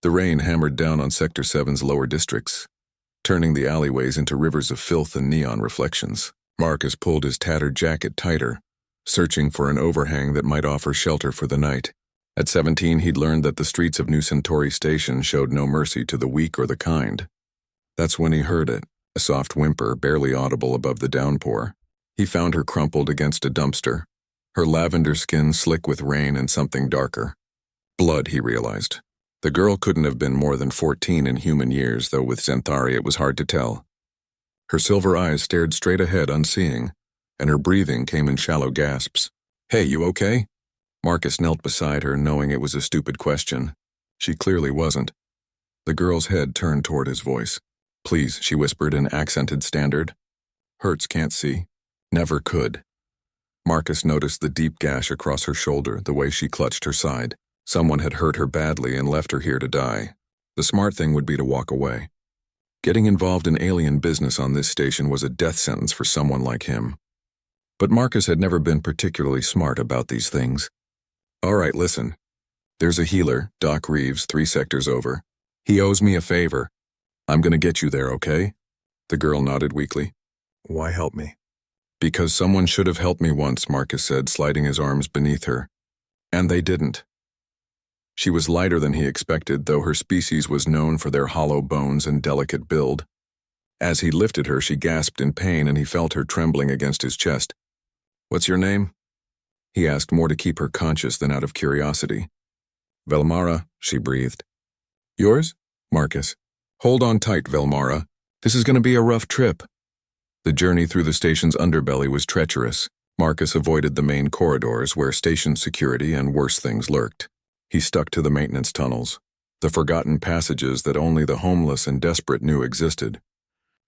The rain hammered down on Sector 7's lower districts, turning the alleyways into rivers of filth and neon reflections. Marcus pulled his tattered jacket tighter, searching for an overhang that might offer shelter for the night. At 17, he'd learned that the streets of New Centauri Station showed no mercy to the weak or the kind. That's when he heard it, a soft whimper barely audible above the downpour. He found her crumpled against a dumpster, her lavender skin slick with rain and something darker. Blood, he realized. The girl couldn't have been more than 14 in human years, though with Centauri it was hard to tell. Her silver eyes stared straight ahead, unseeing, and her breathing came in shallow gasps. "Hey, you okay?" Marcus knelt beside her, knowing it was a stupid question. She clearly wasn't. The girl's head turned toward his voice. "Please," she whispered in accented standard. "Hurts, can't see. Never could." Marcus noticed the deep gash across her shoulder, the way she clutched her side. Someone had hurt her badly and left her here to die. The smart thing would be to walk away. Getting involved in alien business on this station was a death sentence for someone like him. But Marcus had never been particularly smart about these things. "All right, listen. There's a healer, Doc Reeves, 3 sectors over. He owes me a favor. I'm gonna get you there, okay?" The girl nodded weakly. "Why help me?" "Because someone should have helped me once," Marcus said, sliding his arms beneath her. "And they didn't." She was lighter than he expected, though her species was known for their hollow bones and delicate build. As he lifted her, she gasped in pain, and he felt her trembling against his chest. "What's your name?" he asked, more to keep her conscious than out of curiosity. "Velmara," she breathed. "Yours?" "Marcus." "Hold on tight, Velmara. This is going to be a rough trip." The journey through the station's underbelly was treacherous. Marcus avoided the main corridors where station security and worse things lurked. He stuck to the maintenance tunnels, the forgotten passages that only the homeless and desperate knew existed.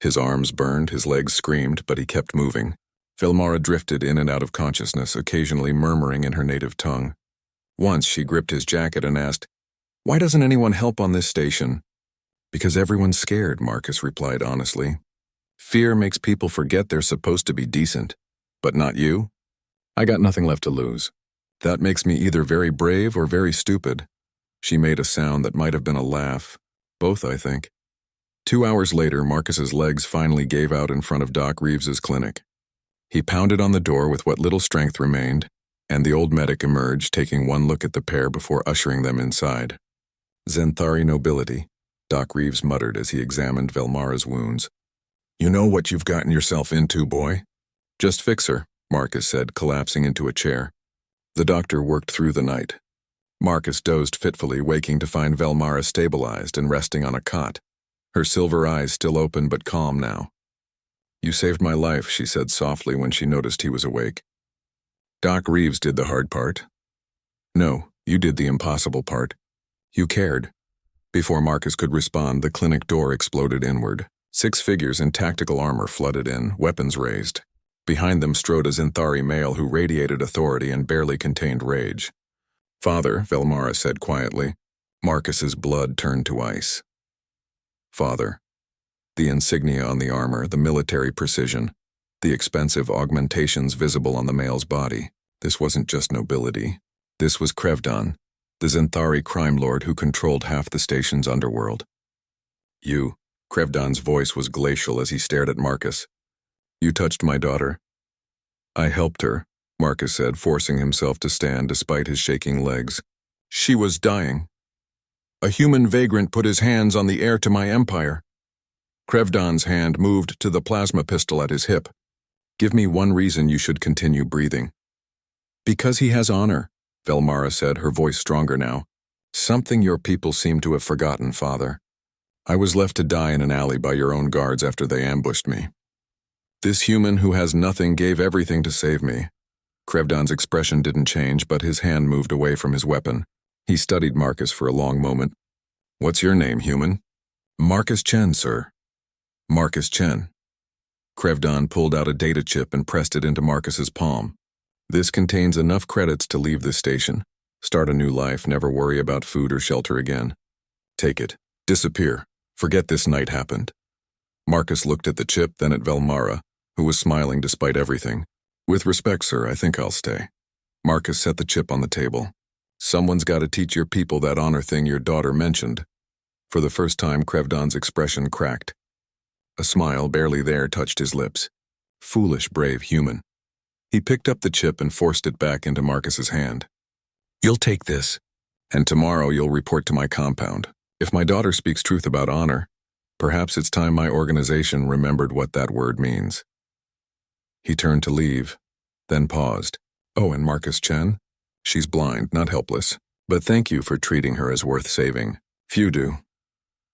His arms burned, his legs screamed, but he kept moving. Velmara drifted in and out of consciousness, occasionally murmuring in her native tongue. Once she gripped his jacket and asked, "Why doesn't anyone help on this station?" "Because everyone's scared," Marcus replied honestly. "Fear makes people forget they're supposed to be decent. But not you. I got nothing left to lose. That makes me either very brave or very stupid." She made a sound that might have been a laugh. Both, I think. 2 hours later, Marcus's legs finally gave out in front of Doc Reeves's clinic. He pounded on the door with what little strength remained, and the old medic emerged, taking one look at the pair before ushering them inside. "Centauri nobility," Doc Reeves muttered as he examined Velmara's wounds. "You know what you've gotten yourself into, boy." "Just fix her," Marcus said, collapsing into a chair. The doctor worked through the night. Marcus dozed fitfully, waking to find Velmara stabilized and resting on a cot, her silver eyes still open but calm now. "You saved my life," she said softly when she noticed he was awake. "Doc Reeves did the hard part." "No, you did the impossible part. You cared." Before Marcus could respond, the clinic door exploded inward. 6 figures in tactical armor flooded in, weapons raised. Behind them strode a Centauri male who radiated authority and barely contained rage. "Father," Velmara said quietly. Marcus's blood turned to ice. Father. The insignia on the armor, the military precision, the expensive augmentations visible on the male's body. This wasn't just nobility. This was Krevdan, the Centauri crime lord who controlled half the station's underworld. "You." Krevdan's voice was glacial as he stared at Marcus. "You touched my daughter." "I helped her," Marcus said, forcing himself to stand despite his shaking legs. "She was dying. A human vagrant put his hands on the heir to my empire." Krevdan's hand moved to the plasma pistol at his hip. "Give me one reason you should continue breathing." "Because he has honor," Velmara said, her voice stronger now. "Something your people seem to have forgotten, Father. I was left to die in an alley by your own guards after they ambushed me. This human who has nothing gave everything to save me." Krevdan's expression didn't change, but his hand moved away from his weapon. He studied Marcus for a long moment. "What's your name, human?" "Marcus Chen, sir." "Marcus Chen." Krevdan pulled out a data chip and pressed it into Marcus's palm. "This contains enough credits to leave this station, start a new life, never worry about food or shelter again. Take it. Disappear. Forget this night happened." Marcus looked at the chip, then at Velmara, who was smiling despite everything. "With respect, sir, I think I'll stay." Marcus set the chip on the table. "Someone's got to teach your people that honor thing your daughter mentioned." For the first time, Krevdon's expression cracked. A smile, barely there, touched his lips. Foolish, brave human. He picked up the chip and forced it back into Marcus's hand. You'll take this, and tomorrow you'll report to my compound. If my daughter speaks truth about honor, perhaps it's time my organization remembered what that word means. He turned to leave, then paused. Oh, and Marcus Chen? She's blind, not helpless. But thank you for treating her as worth saving. Few do.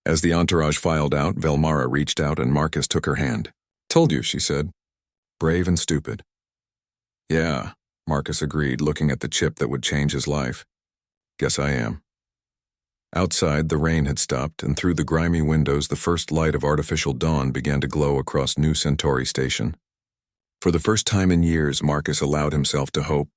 As the entourage filed out, Velmara reached out and Marcus took her hand. Told you, she said. Brave and stupid. Yeah, Marcus agreed, looking at the chip that would change his life. Guess I am. Outside, the rain had stopped, and through the grimy windows the first light of artificial dawn began to glow across New Centauri Station. For the first time in years, Marcus allowed himself to hope,